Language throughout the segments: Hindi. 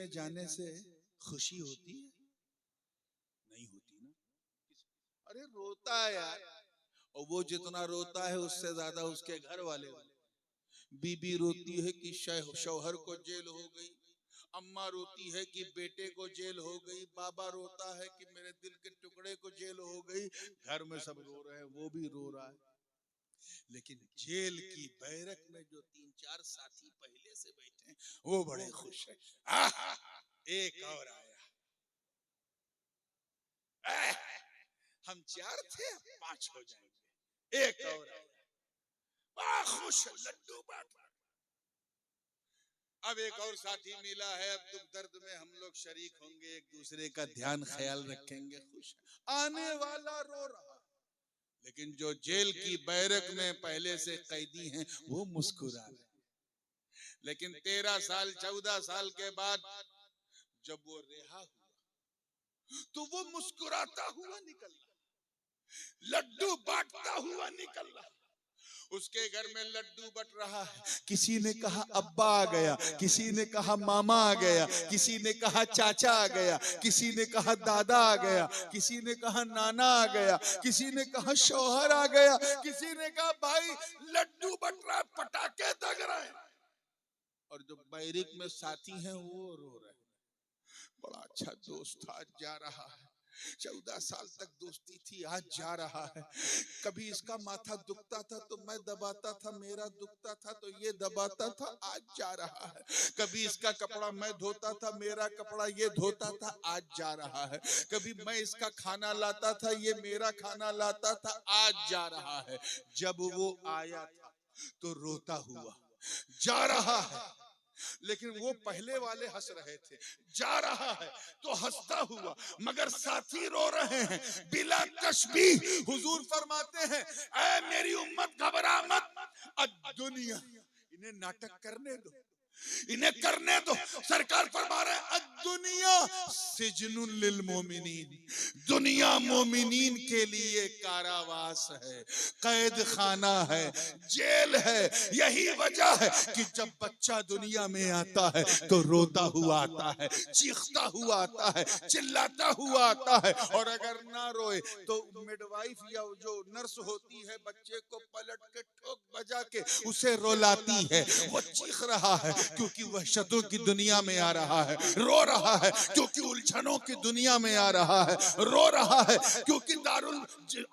में जाने से खुशी होती है? नहीं होती ना। अरे रोता है यार, और वो जितना रोता है उससे ज्यादा उसके घर वाले। बीबी रोती है कि शौहर को जेल हो गई, अम्मा रोती है कि बेटे को जेल हो गई, बाबा रोता है कि मेरे दिल के टुकड़े को जेल हो गई। घर में सब रो रहे हैं, वो भी रो रहा है। लेकिन जेल की बैरक में जो 3-4 साथी पहले से बैठे हैं वो बड़े खुश हैं। एक और आया, हम 4 थे, 5 हो जाएंगे, एक और आया, बड़ा खुश, लड्डू बांट। अब एक और साथी मिला है, अब दुख दर्द में हम लोग शरीक होंगे, एक दूसरे का ध्यान ख्याल रखेंगे। खुश आने वाला रो रहा, लेकिन जो जेल की बैरक में पहले से कैदी हैं वो मुस्कुरा रहे। लेकिन 13 साल 14 साल के बाद जब वो रिहा हुआ तो वो मुस्कुराता हुआ निकल रहा, लड्डू बांटता हुआ निकल रहा। उसके घर में लड्डू बट रहा है। किसी ने कहा अब्बा आ गया, किसी ने कहा मामा आ गया, किसी ने कहा चाचा आ गया, किसी ने कहा दादा आ गया, किसी ने कहा नाना आ गया, किसी ने कहा शौहर आ गया, किसी ने कहा भाई लड्डू बट रहा, पटाखे दग रहे। और जो बैरिक में साथी हैं वो रो रहे। बड़ा अच्छा दोस्त था, आज जा रहा है। 14 साल तक दोस्ती थी, आज जा रहा है। कभी इसका माथा दुखता था तो मैं दबाता था, मेरा दुखता था तो ये दबाता था, आज जा रहा है। कभी इसका कपड़ा मैं धोता था, मेरा कपड़ा ये धोता था, आज जा रहा है। कभी मैं इसका खाना लाता था, ये मेरा खाना लाता था, आज जा रहा है। जब वो आया था तो रोता हुआ जा रहा है, लेकिन वो पहले वाले हंस रहे थे। जा रहा है तो हंसता हुआ, मगर साथी रो रहे हैं बिला तशबीह। हुजूर फरमाते हैं, ऐ मेरी उम्मत घबरा मत, दुनिया, इन्हें नाटक करने दो, इन्हें करने दो। सरकार फरमा रहे हैं, दुनिया सिजनुल लिल मोमिनीन, दुनिया मोमिनीन के लिए कारावास है, कैद खाना है, जेल है। यही वजह है कि जब बच्चा दुनिया में आता है तो रोता हुआ आता है, चीखता हुआ आता है, चिल्लाता हुआ आता है। और अगर ना रोए तो मिडवाइफ या जो नर्स होती है बच्चे को पलट के ठोक बजा के उसे रुलाती है। वो चीख रहा है क्योंकि वहशतों की दुनिया में आ रहा है, रो रहा है क्योंकि उलझनों की दुनिया में आ रहा है, रो रहा है क्योंकि दारुल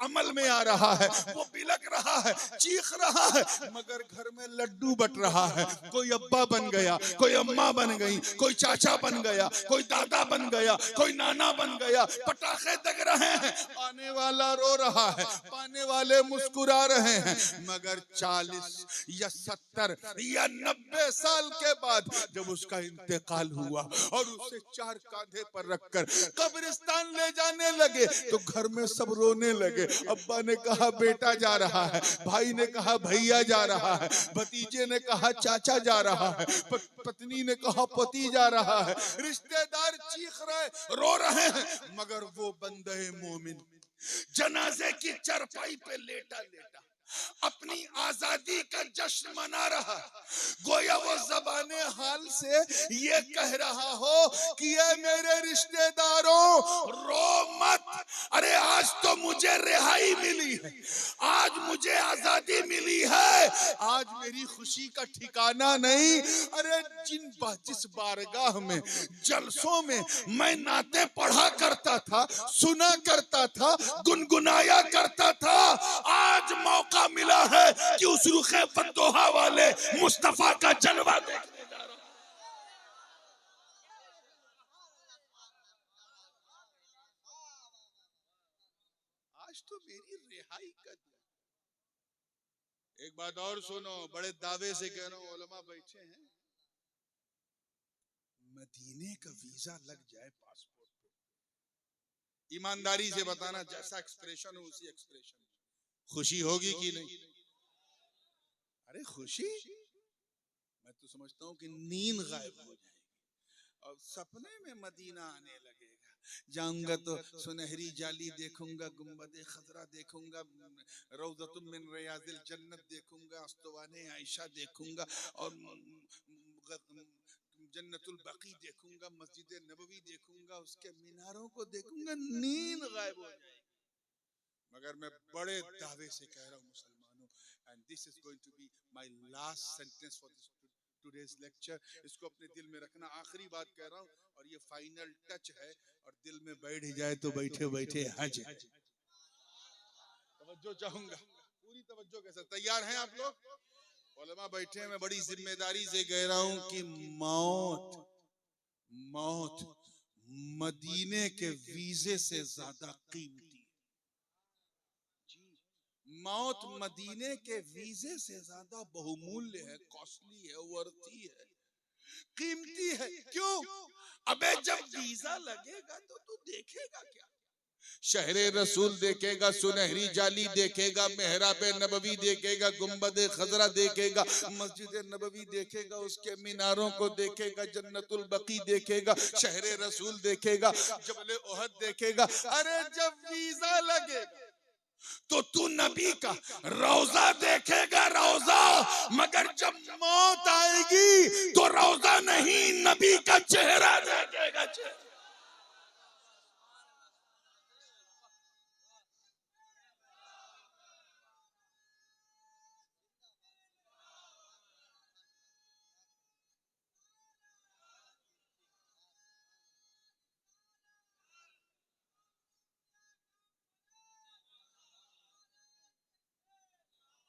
अमल में आ रहा है। वो बिलक रहा है, चीख रहा है, मगर घर में लड्डू बट रहा है। कोई अब्बा बन गया, कोई अम्मा बन गई, कोई चाचा बन गया, कोई दादा बन गया, कोई नाना बन गया। पटाखे दग रहे हैं, आने वाला रो रहा है, पाने वाले मुस्कुरा रहे हैं। मगर 40 या 70 या 90 साल के बाद जब उसका इंतकाल हुआ और उसे 4 कांधे पर रखकर कब्रिस्तान ले जाने लगे तो घर में सब रोने लगे। अब्बा ने कहा बेटा जा रहा है, भाई ने कहा भैया जा रहा है, भतीजे ने कहा चाचा जा रहा है, पत्नी ने कहा पति जा रहा है। रिश्तेदार चीख रहे, रो रहे हैं, मगर वो बंदे मोमिन जनाजे की चरपाई पे लेटा लेटा अपनी आजादी का जश्न मना रहा। गोया वो ज़बाने हाल से ये कह रहा हो कि ये मेरे रिश्तेदारों रो मत, अरे आज तो मुझे रिहाई मिली है, आज मुझे आजादी मिली है, आज मेरी खुशी का ठिकाना नहीं। अरे जिस बारगाह में जलसों में मैं नाते पढ़ा करता था, सुना करता था, गुनगुनाया करता था, आज मौका मिला है कि उस रुखे फतोहा वाले मुस्तफा का जलवा देखने जा रहा हूं। आज तो मेरी रिहाई का। एक बात और सुनो, बड़े दावे से कह रहा हूं, उलमा बैठे हैं, मदीने का वीजा लग जाए पासपोर्ट पे, ईमानदारी से बताना, जैसा एक्सप्रेशन हो उसी एक्सप्रेशन, खुशी होगी कि नहीं? अरे खुशी, मैं तो समझता हूँ कि नींद गायब हो जाएगी और सपने में मदीना आने लगेगा। जाऊंगा तो सुनहरी जाली देखूंगा, गुंबदे खजरा देखूंगा, रौज़तुम मिन रियादिल जन्नत देखूंगा, अस्तवाने आयशा देखूंगा और जन्नतुल बकी देखूंगा, मस्जिद नबवी देखूंगा, उसके मीनारों को देखूंगा, नींद गायब हो जाएगी। मगर मैं बड़े दावे से कह रहा हूँ मुसलमानों, and this is going to be my last sentence for this today's lecture, इसको अपने दिल में रखना, आखिरी बात कह रहा हूँ और ये फाइनल टच है, और दिल में बैठ ही जाए तो बैठे बैठे हज। तवज्जो चाहूंगा, पूरी तवज्जो के साथ। तैयार हैं आप लोग? उलमा बैठे हैं, मैं बड़ी जिम्मेदारी से कह रहा हूं कि मौत मौत मदीने के वीजे से ज्यादा कीमती है। मौत मदीने के वीजे से ज्यादा बहुमूल्य है, कॉस्टली है, वर्थी है, कीमती है। क्यों? अबे जब वीजा लगेगा तो तू देखेगा क्या? शहरे रसूल देखेगा, सुनहरी जाली देखेगा, मेहराब नबवी देखेगा, गुंबद खजरा देखेगा, मस्जिद नबवी देखेगा, उसके मीनारों को देखेगा, जन्नतुल बकी देखेगा, शहरे रसूल देखेगा, जबल ओहद देखेगा। अरे जब वीजा लगेगा तो तू नबी का रोजा देखेगा, रोजा। मगर जब मौत आएगी तो रोजा नहीं, नबी का चेहरा देखेगा, चेहरा।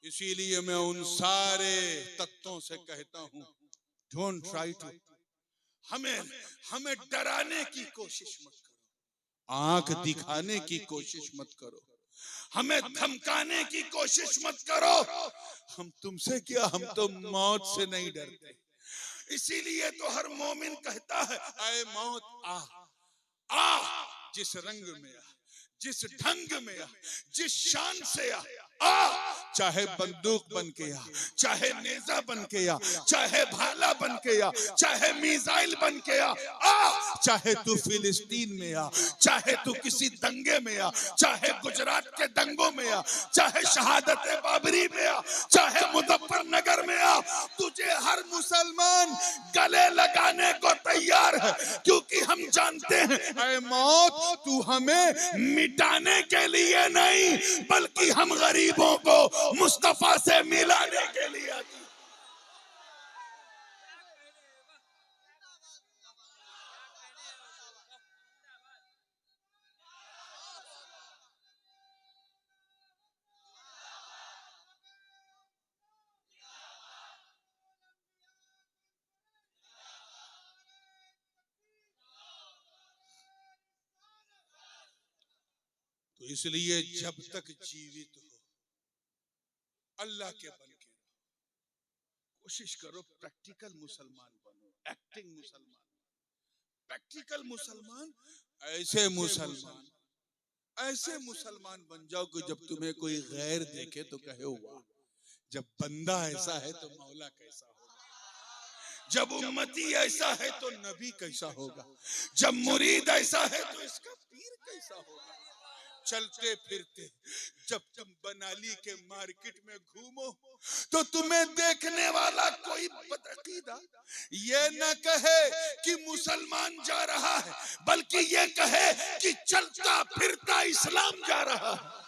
इसीलिए मैं उन सारे तत्वों से कहता हूं, डोंट ट्राई टू, हमें डराने की कोशिश मत करो, आंख दिखाने की कोशिश मत करो, हमें धमकाने की कोशिश मत करो। हम तुमसे क्या, हम तो मौत से नहीं डरते। इसीलिए तो हर मोमिन कहता है, ऐ मौत आ, आ, जिस रंग में आ, जिस ढंग में आ, जिस शान से आ, चाहे बंदूक बन के आ, चाहे नेजा बन के आ, चाहे भाला बन के आ, चाहे मिसाइल बन के आ, चाहे तू फिलिस्तीन में आ, चाहे तू किसी दंगे में आ, चाहे गुजरात के दंगों में आ, चाहे शहादत बाबरी में आ, चाहे मुजफ्फरनगर में आ, तुझे हर मुसलमान गले लगाने को तैयार है, क्योंकि हम जानते हैं ऐ मौत तू हमें मिटाने के लिए नहीं, बल्कि हम गरीबों को मुस्तफा से मिलाने के लिए आती। तो इसलिए जब तक जीवित हो अल्लाह के बन के कोशिश करो, प्रैक्टिकल मुसलमान बनो, एक्टिंग मुसलमान, प्रैक्टिकल मुसलमान, ऐसे मुसलमान बन जाओ कि जब तुम्हें कोई गैर देखे तो कहे वाह, जब बंदा ऐसा है तो मौला कैसा होगा, जब उम्मती ऐसा है तो नबी कैसा होगा, जब मुरीद ऐसा है तो इसका पीर कैसा होगा। चलते फिरते जब तुम बनाली के मार्केट में घूमो तो तुम्हें देखने वाला कोई बदअकीदा ये न कहे कि मुसलमान जा रहा है, बल्कि ये कहे कि चलता फिरता इस्लाम जा रहा है।